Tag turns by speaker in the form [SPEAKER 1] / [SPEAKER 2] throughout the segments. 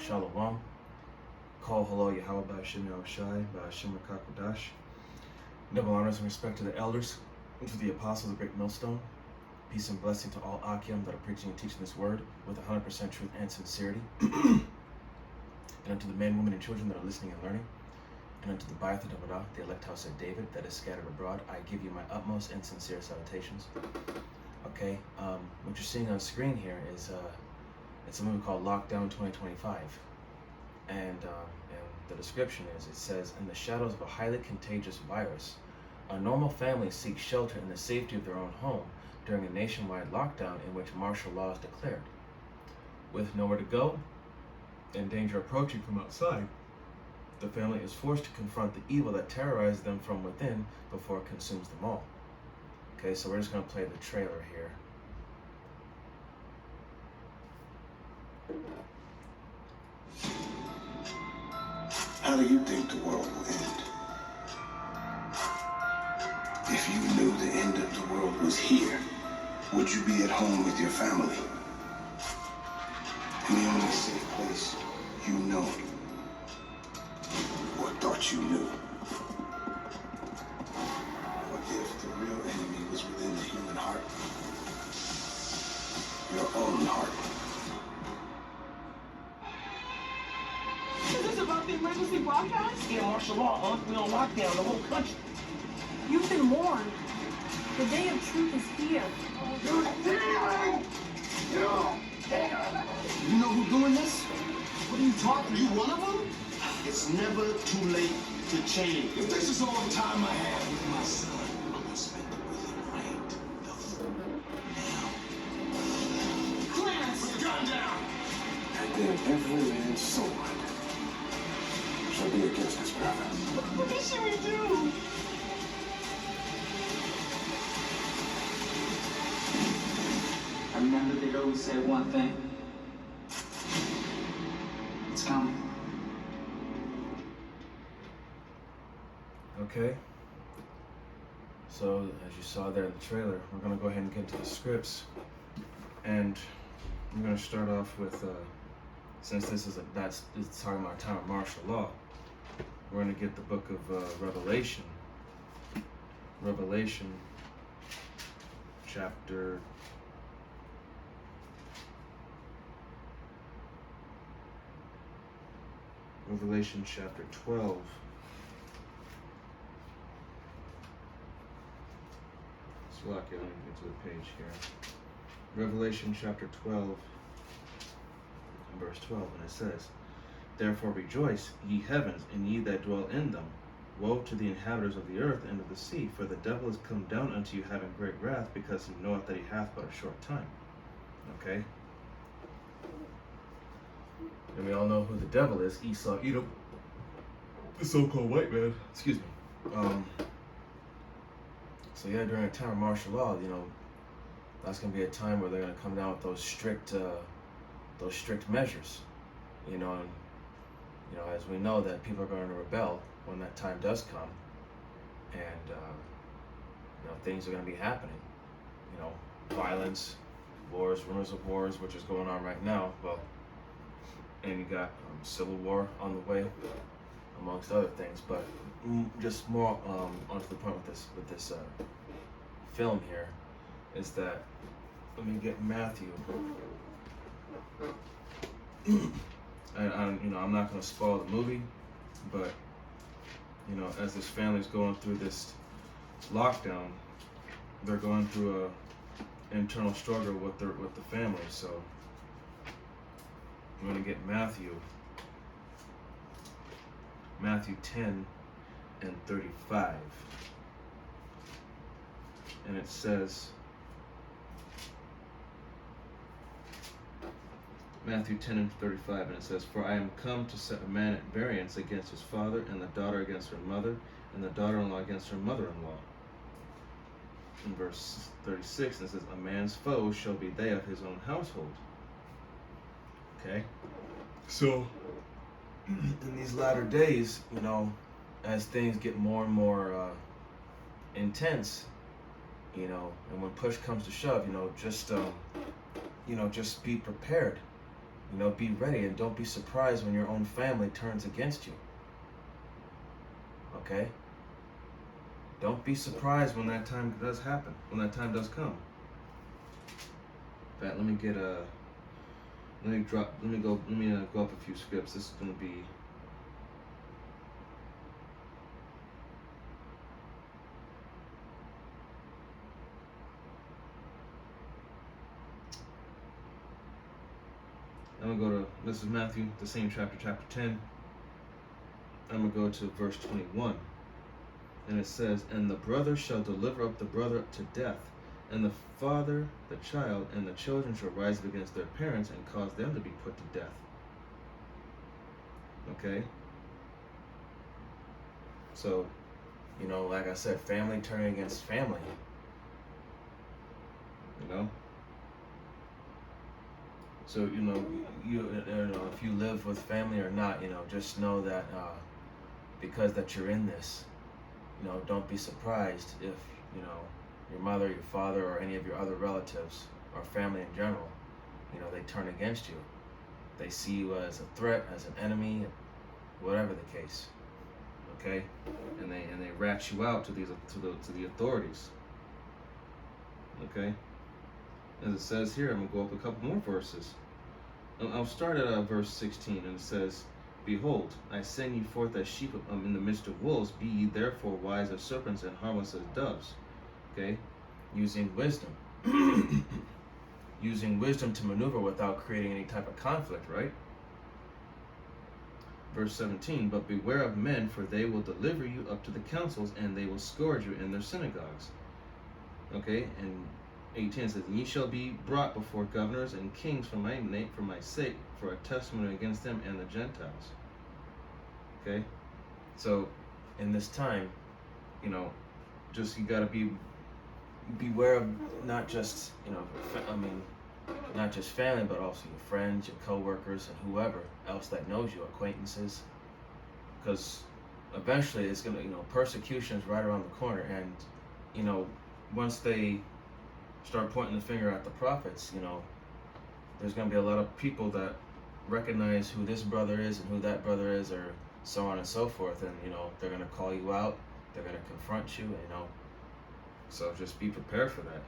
[SPEAKER 1] Shalom. Call hello Yahweh Ba'Shem Yahushai Ba'Shem Rakakwadash. Double honors and respect to the elders and to the apostles of the Great Millstone. Peace and blessing to all Akim that are preaching and teaching this word with 100% truth and sincerity. And unto the men, women, and children that are listening and learning. And unto the Bayat Davarah, the elect house of David that is scattered abroad, I give you my utmost and sincere salutations. Okay, what you're seeing on screen here is it's a movie called Lockdown 2025. And the description is, it says, in the shadows of a highly contagious virus, a normal family seeks shelter in the safety of their own home during a nationwide lockdown in which martial law is declared. With nowhere to go and danger approaching from outside, the family is forced to confront the evil that terrorizes them from within before it consumes them all. Okay, so we're just going to play the trailer here.
[SPEAKER 2] How do you think the world will end? If you knew the end of the world was here, would you be at home with your family? In the only safe place you know, or thought you knew? What if the real enemy was within the human heart? Your own heart.
[SPEAKER 3] Is this about the emergency broadcast?
[SPEAKER 4] Yeah, martial law, huh? We on lockdown, the whole country.
[SPEAKER 3] You've been warned. The day of truth is here.
[SPEAKER 2] You're stealing!
[SPEAKER 4] You know who's doing this? What are you talking about?
[SPEAKER 2] You one of them?
[SPEAKER 4] It's never too late to change.
[SPEAKER 2] If this is all the time I have with my son, I'm gonna spend it with him right the fuck now.
[SPEAKER 3] Clarence!
[SPEAKER 2] Put the gun down! And then every man's sword shall be against his brother.
[SPEAKER 3] What should we do?
[SPEAKER 5] I remember they'd always say one thing. It's coming.
[SPEAKER 1] Okay, so as you saw there in the trailer, we're going to go ahead and get into the scripts, and I'm going to start off with, since this is it's talking about a time of martial law, we're going to get the book of Revelation chapter 12. Lucky, let me get to the page here. Revelation chapter 12, and verse 12, and it says, therefore rejoice, ye heavens, and ye that dwell in them. Woe to the inhabitants of the earth and of the sea, for the devil is come down unto you having great wrath, because he knoweth that he hath but a short time. Okay? And we all know who the devil is, Esau, Edom, the so-called white man. Excuse me. So yeah, during a time of martial law, that's going to be a time where they're going to come down with those strict measures, and as we know that people are going to rebel when that time does come, and things are going to be happening, violence, wars, rumors of wars, which is going on right now. Well, and you got civil war on the way, amongst other things, but just more onto the point with this film here is that, let me get Matthew. And I'm not going to spoil the movie, but as this family's going through this lockdown, they're going through a internal struggle with the family. So I'm going to get Matthew 10 and 35, and it says, Matthew 10 and 35, and it says, for I am come to set a man at variance against his father, and the daughter against her mother, and the daughter-in-law against her mother-in-law. In verse 36, and it says, a man's foes shall be they of his own household. Okay, so in these latter days, as things get more and more intense, and when push comes to shove, just be prepared, You know, be ready and don't be surprised when your own family turns against you. Okay? Don't be surprised when that time does happen, when that time does come. In fact, let me go up a few scripts. This is going to be I'm going to go to, this is Matthew, the same chapter, chapter 10. I'm going to go to verse 21. And it says, and the brother shall deliver up the brother to death, and the father the child, and the children shall rise up against their parents and cause them to be put to death. Okay? So, you know, like I said, family turning against family. You know? So, you know, if you live with family or not, you know, just know that because that you're in this, you know, don't be surprised if, you know, your mother, your father, or any of your other relatives or family in general, you know, they turn against you. They see you as a threat, as an enemy, whatever the case. Okay, and they rat you out to the authorities. Okay, as it says here, I'm gonna go up a couple more verses. I'll start at verse 16, and it says, behold, I send you forth as sheep in the midst of wolves. Be ye therefore wise as serpents and harmless as doves. Okay, using wisdom. Using wisdom to maneuver without creating any type of conflict, right? Verse 17, but beware of men, for they will deliver you up to the councils, and they will scourge you in their synagogues. Okay, and 18 says, and ye shall be brought before governors and kings for my sake, for a testimony against them and the Gentiles. Okay, so in this time, you know, just you gotta beware of not just, you know, not just family, but also your friends, your co-workers, and whoever else that knows you, acquaintances, because eventually it's gonna, you know, persecution is right around the corner, and, you know, once they start pointing the finger at the prophets, you know, there's gonna be a lot of people that recognize who this brother is and who that brother is, or so on and so forth, and, you know, they're gonna call you out, they're gonna confront you, you know, so just be prepared for that.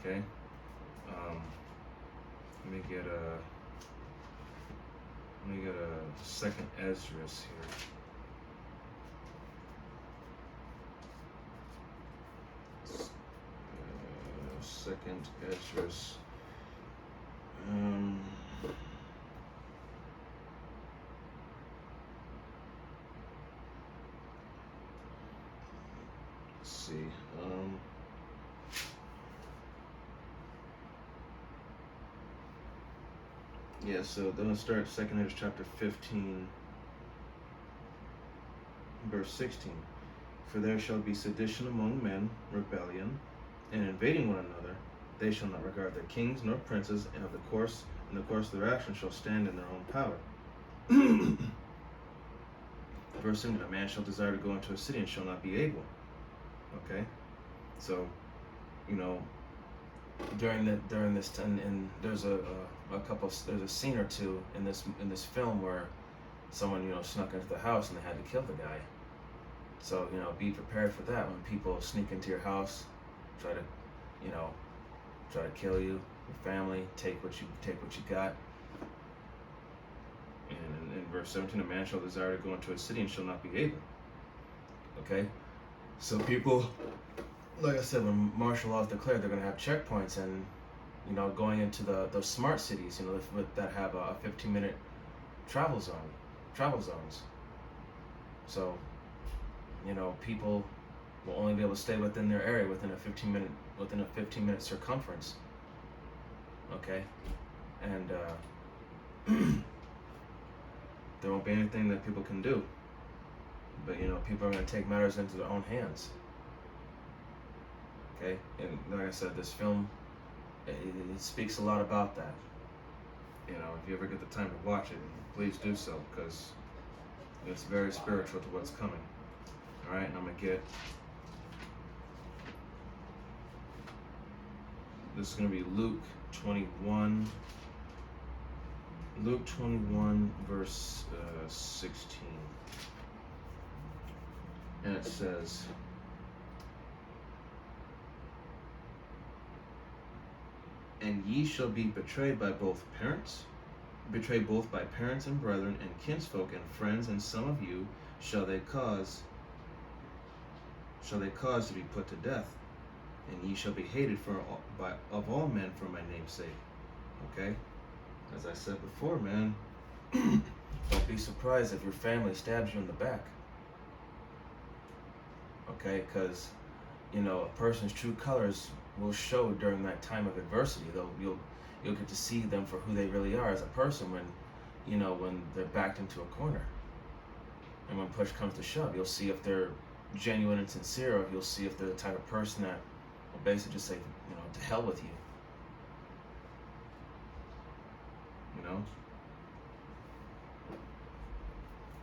[SPEAKER 1] Okay, let me get a second Esdras here. Second Esdras. Let's see. Yeah, so then let's start 2 Esdras chapter 15, verse 16. For there shall be sedition among men, rebellion, and invading one another. They shall not regard their kings nor princes, and the course of their action shall stand in their own power. Verse 17, a man shall desire to go into a city and shall not be able. Okay, so, you know, during this time, and there's there's a scene or two in this film where someone, you know, snuck into the house and they had to kill the guy. So, you know, be prepared for that when people sneak into your house, try to kill you, your family, take what you got. And in verse 17, a man shall desire to go into a city and shall not be able. Okay, so people, like I said, when martial law is declared, they're going to have checkpoints, and, you know, going into the smart cities, you know, that have a 15-minute travel zones. So, you know, people will only be able to stay within their area within a 15-minute circumference. Okay, and there won't be anything that people can do. But, you know, people are going to take matters into their own hands. Okay, and like I said, this film, it speaks a lot about that. You know, if you ever get the time to watch it, please do so, because it's very spiritual to what's coming. All right, and I'm gonna get This is going to be Luke 21. Luke 21, verse 16. And it says, "And ye shall be betrayed both by parents and brethren and kinsfolk and friends, and some of you shall they cause to be put to death, and ye shall be hated of all men for my name's sake." Okay? As I said before, man, don't be surprised if your family stabs you in the back. Okay? Because, you know, a person's true colors will show during that time of adversity. You'll get to see them for who they really are as a person when, you know, when they're backed into a corner. And when push comes to shove, you'll see if they're genuine and sincere, or you'll see if they're the type of person that will basically just say, you know, to hell with you. You know?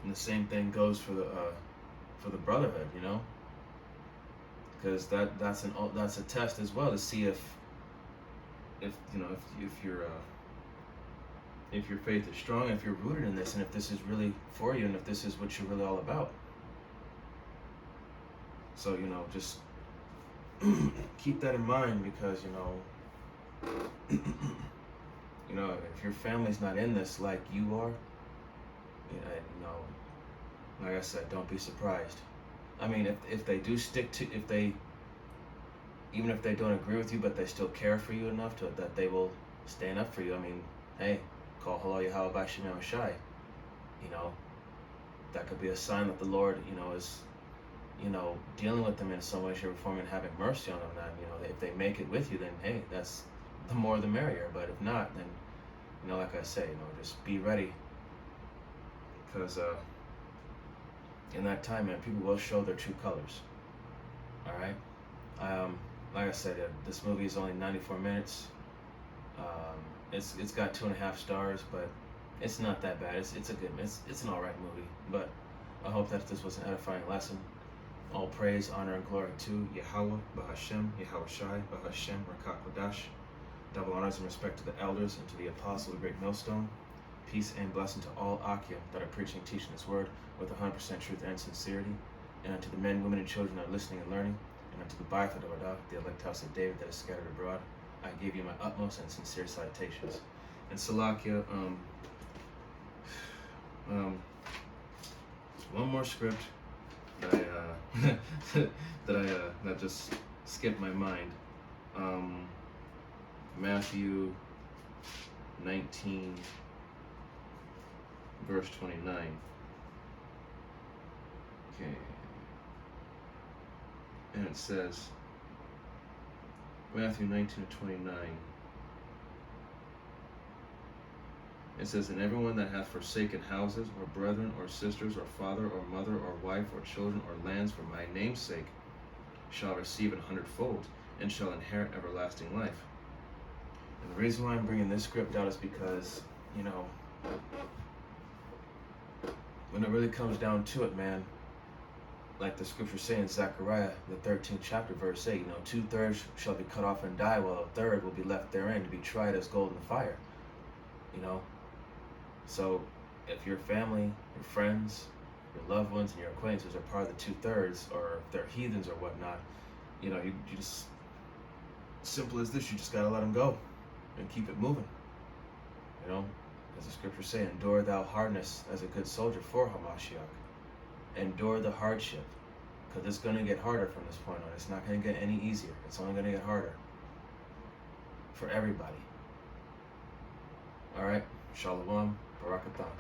[SPEAKER 1] And the same thing goes for the brotherhood, you know? Because that's a test as well to see if you know if your faith is strong, if you're rooted in this, and if this is really for you, and if this is what you're really all about. So, you know, just keep that in mind, because you know if your family's not in this like you are, you know, like I said, don't be surprised. I mean, if they do stick to, even if they don't agree with you, but they still care for you enough that they will stand up for you. I mean, hey, call hello Yahweh Shem Shai. You know, that could be a sign that the Lord, you know, is, you know, dealing with them in some way, shape, or form, and having mercy on them. That, you know, if they make it with you, then hey, that's the more the merrier. But if not, then, you know, like I say, you know, just be ready, because in that time, man, people will show their true colors. All right. Like I said, this movie is only 94 minutes. It's got 2.5 stars, but it's not that bad. It's an all right movie. But I hope that this was an edifying lesson. All praise, honor, and glory to Yahweh, Bahashem, Yahweh Shai, Bahashem, Rakakwadash. Double honors and respect to the elders and to the apostle of the great millstone. Peace and blessing to all Akim that are preaching and teaching this word with 100% truth and sincerity. And unto the men, women, and children that are listening and learning. And unto the Ba'ath Adawadah, the elect house of David that is scattered abroad, I give you my utmost and sincere salutations. And Salakia, one more script that that just skipped my mind. Matthew 19, verse 29. Okay. And it says, Matthew 19:29. It says, "And everyone that hath forsaken houses, or brethren, or sisters, or father, or mother, or wife, or children, or lands for my name's sake, shall receive 100-fold, and shall inherit everlasting life." And the reason why I'm bringing this script out is because, you know, when it really comes down to it, man, like the scripture saying in Zechariah, the 13th chapter, verse 8, you know, 2/3 shall be cut off and die, while 1/3 will be left therein to be tried as gold in the fire. You know? So, if your family, your friends, your loved ones, and your acquaintances are part of the 2/3, or if they're heathens or whatnot, you know, you just, simple as this, you just gotta let them go and keep it moving. You know? As the scriptures say, endure thou hardness as a good soldier for Hamashiach. Endure the hardship, because it's going to get harder from this point on. It's not going to get any easier. It's only going to get harder for everybody. All right, Shalom, Barakathon.